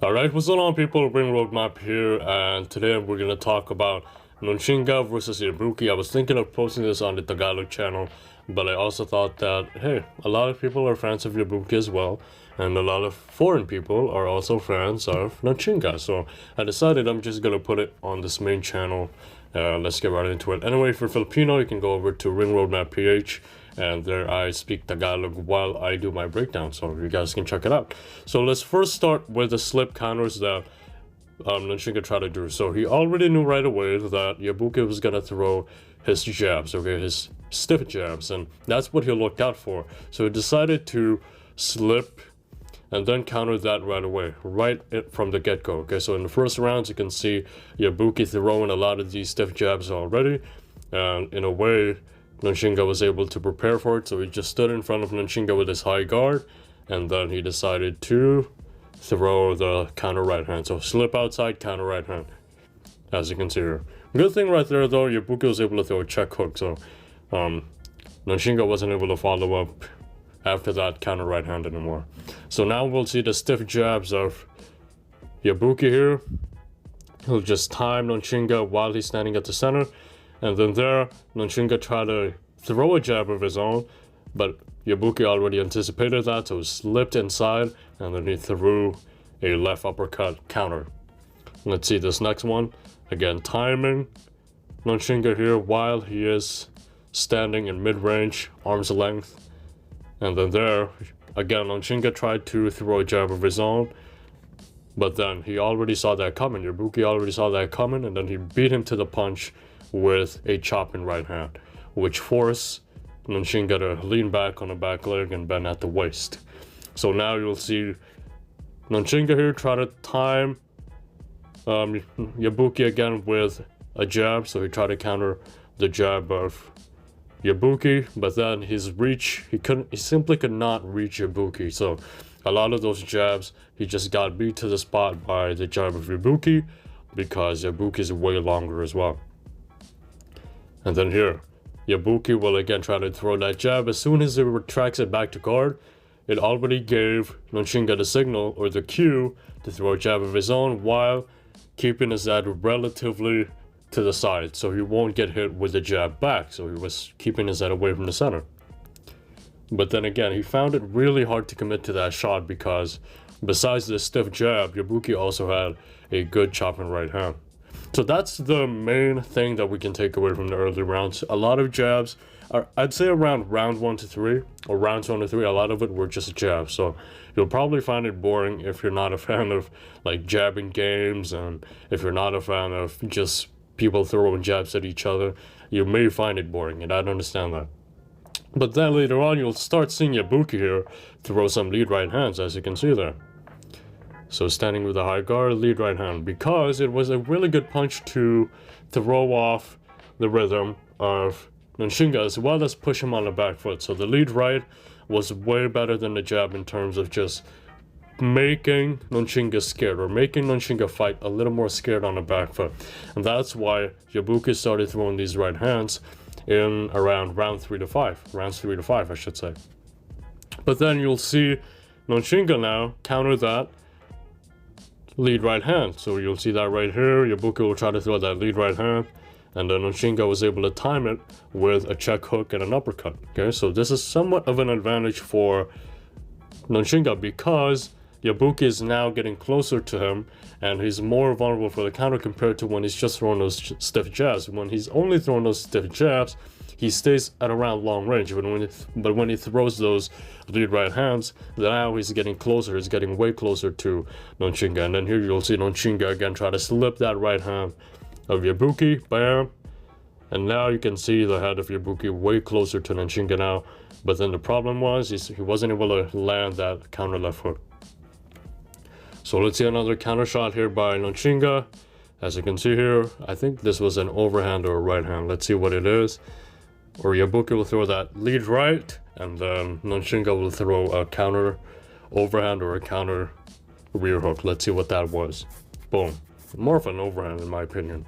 Alright, what's going on people? Ring Roadmap here, and today we're going to talk about Nontshinga versus Yabuki. I was thinking of posting this on the Tagalog channel, but I also thought that, hey, a lot of people are fans of Yabuki as well, and a lot of foreign people are also fans of Nontshinga. So I decided I'm just going to put it on this main channel. Let's get right into it. Anyway, for Filipino, you can go over to Ring Roadmap PH, and there I speak Tagalog while I do my breakdown, so you guys can check it out. So let's first start with the slip counters that Nontshinga tried to do. So he already knew right away that Yabuki was gonna throw his jabs, okay, his stiff jabs, and that's what he looked out for. So he decided to slip and then counter that right away, from the get-go. Okay, so in the first rounds, you can see Yabuki throwing a lot of these stiff jabs already, and in a way, Nontshinga was able to prepare for it, so he just stood in front of Nontshinga with his high guard, and then he decided to throw the counter right hand. So slip outside, counter right hand, as you can see here. Good thing right there though, Yabuki was able to throw a check hook, so Nontshinga wasn't able to follow up after that counter right hand anymore. So now we'll see the stiff jabs of Yabuki here. He'll just time Nontshinga while he's standing at the center. And then there, Nontshinga tried to throw a jab of his own, but Yabuki already anticipated that, so he slipped inside, and then he threw a left uppercut counter. Let's see this next one. Again, timing Nontshinga here while he is standing in mid-range, arm's length. And then there, again, Nontshinga tried to throw a jab of his own, but then he already saw that coming. Yabuki already saw that coming, and then he beat him to the punch with a chopping right hand, which forced Nontshinga to lean back on the back leg and bend at the waist. So now you'll see Nontshinga here try to time Yabuki again with a jab. So he tried to counter the jab of Yabuki, but then his reach, he simply could not reach Yabuki. So a lot of those jabs, he just got beat to the spot by the jab of Yabuki, because Yabuki is way longer as well. And then here, Yabuki will again try to throw that jab. As soon as he retracts it back to guard, it already gave Nontshinga the signal or the cue to throw a jab of his own while keeping his head relatively to the side, so he won't get hit with the jab back. So he was keeping his head away from the center. But then again, he found it really hard to commit to that shot because besides the stiff jab, Yabuki also had a good chopping right hand. So that's the main thing that we can take away from the early rounds. A lot of jabs, I'd say around round 1 to 3, or rounds 1 to 3, a lot of it were just jabs. So you'll probably find it boring if you're not a fan of like jabbing games, and if you're not a fan of just people throwing jabs at each other. You may find it boring, and I'd understand that. But then later on, you'll start seeing Yabuki here throw some lead right hands, as you can see there. So standing with a high guard, lead right hand, because it was a really good punch to throw off the rhythm of Nontshinga as well as push him on the back foot. So the lead right was way better than the jab in terms of just making Nontshinga scared, or making Nontshinga fight a little more scared on the back foot. And that's why Yabuki started throwing these right hands in around rounds 3 to 5, I should say. But then you'll see Nontshinga now counter that lead right hand. So you'll see that right here. Yabuki will try to throw that lead right hand, and then Nontshinga was able to time it with a check hook and an uppercut. Okay, so this is somewhat of an advantage for Nontshinga because Yabuki is now getting closer to him, and he's more vulnerable for the counter compared to when he's just throwing those stiff jabs. When he's only throwing those stiff jabs, he stays at around long range, but when he throws those lead right hands, now he's getting closer. He's getting way closer to Nontshinga. And then here you'll see Nontshinga again try to slip that right hand of Yabuki, bam. And now you can see the head of Yabuki way closer to Nontshinga now. But then the problem was he wasn't able to land that counter left hook. So let's see another counter shot here by Nontshinga. As you can see here, I think this was an overhand or a right hand. Let's see what it is. Or Yabuki will throw that lead right, and then Nontshinga will throw a counter overhand or a counter rear hook. Let's see what that was. Boom. More of an overhand in my opinion.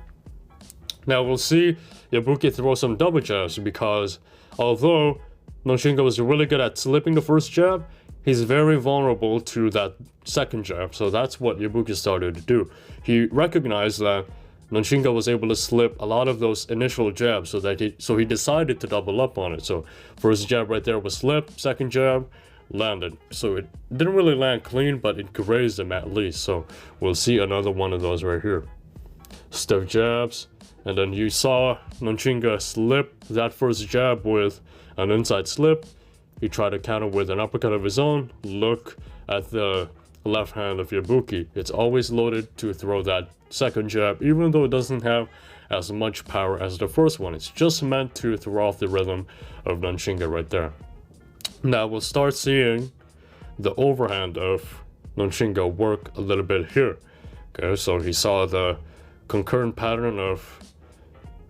Now we'll see Yabuki throw some double jabs, because although Nontshinga was really good at slipping the first jab, he's very vulnerable to that second jab. So that's what Yabuki started to do. He recognized that Nontshinga was able to slip a lot of those initial jabs, so he decided to double up on it. So first jab right there was slipped, second jab landed. So it didn't really land clean, but it grazed him at least. So we'll see another one of those right here. Stiff jabs, and then you saw Nontshinga slip that first jab with an inside slip. He tried to counter with an uppercut of his own. Look at the left hand of Yabuki. It's always loaded to throw that second jab, even though it doesn't have as much power as the first one. It's just meant to throw off the rhythm of Nontshinga right there. Now we'll start seeing the overhand of Nontshinga work a little bit here. Okay, so he saw the concurrent pattern of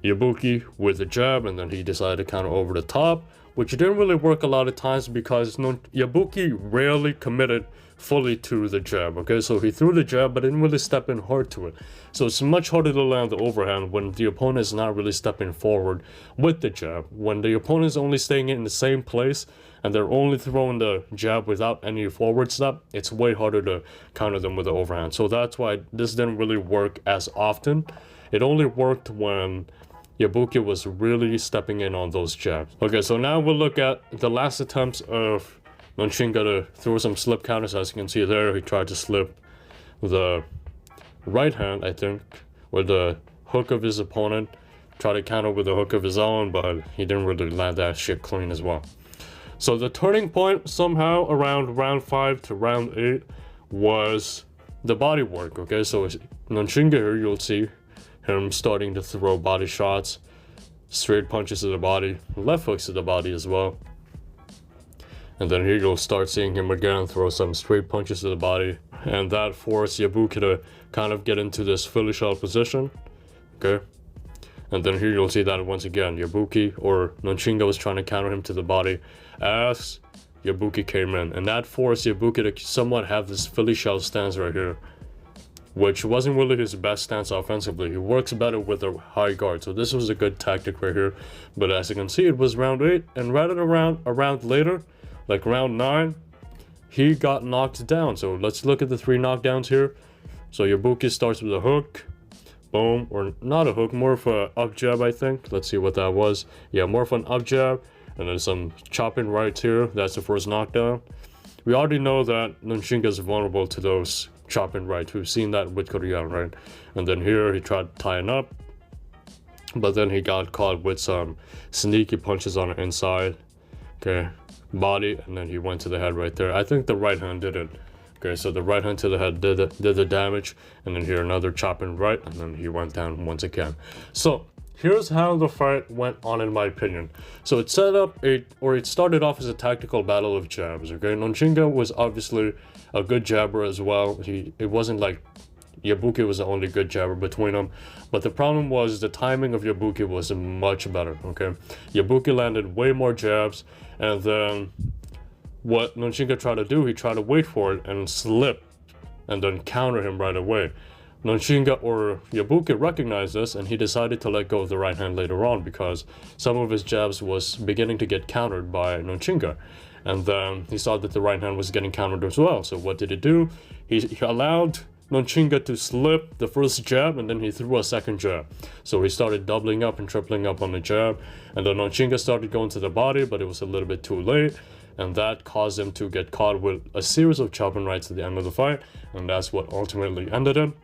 Yabuki with the jab, and then he decided to counter over the top, which didn't really work a lot of times because Yabuki rarely committed fully to the jab. Okay, so he threw the jab but didn't really step in hard to it. So it's much harder to land the overhand when the opponent is not really stepping forward with the jab. When the opponent is only staying in the same place and they're only throwing the jab without any forward step, it's way harder to counter them with the overhand. So that's why this didn't really work as often. It only worked when Yabuki was really stepping in on those jabs. Okay, so now we'll look at the last attempts of Nontshinga to throw some slip counters. As you can see there, he tried to slip the right hand, I think, with the hook of his opponent. Tried to counter with the hook of his own, but he didn't really land that shit clean as well. So the turning point somehow around round 5 to round 8 was the body work. Okay, so Nontshinga here, you'll see him starting to throw body shots, straight punches to the body, left hooks to the body as well. And then here you'll start seeing him again throw some straight punches to the body, and that forced Yabuki to kind of get into this Philly shell position. Okay, and then here you'll see that once again Yabuki or Nontshinga was trying to counter him to the body as Yabuki came in, and that forced Yabuki to somewhat have this Philly shell stance right here, which wasn't really his best stance offensively. He works better with a high guard, so this was a good tactic right here. But as you can see, it was round 8, and right at around a round later, like round 9, he got knocked down. So let's look at the 3 knockdowns here. So Yabuki starts with a hook, boom, or not a hook, more of a up jab, I think. Let's see what that was. Yeah, more of an up jab, and then some chopping rights here. That's the first knockdown. We already know that Nontshinga is vulnerable to those chopping rights. We've seen that with Korean, right? And then here he tried tying up, but then he got caught with some sneaky punches on the inside. Okay, body, and then he went to the head right there. I think the right hand did it. Okay, so the right hand to the head did the damage, and then here another chopping right, and then he went down once again. So here's how the fight went on, in my opinion. So it started off as a tactical battle of jabs. Okay, Nontshinga was obviously a good jabber as well. It wasn't like Yabuki was the only good jabber between them, but the problem was the timing of Yabuki was much better. Okay, Yabuki landed way more jabs, and then what Nontshinga tried to do, he tried to wait for it and slip and then counter him right away. Nontshinga or Yabuki recognized this, and he decided to let go of the right hand later on because some of his jabs was beginning to get countered by Nontshinga. And then he saw that the right hand was getting countered as well. So what did he do? He allowed Nontshinga to slip the first jab, and then he threw a second jab. So he started doubling up and tripling up on the jab, and then Nontshinga started going to the body, but it was a little bit too late, and that caused him to get caught with a series of chopping rights at the end of the fight, and that's what ultimately ended him.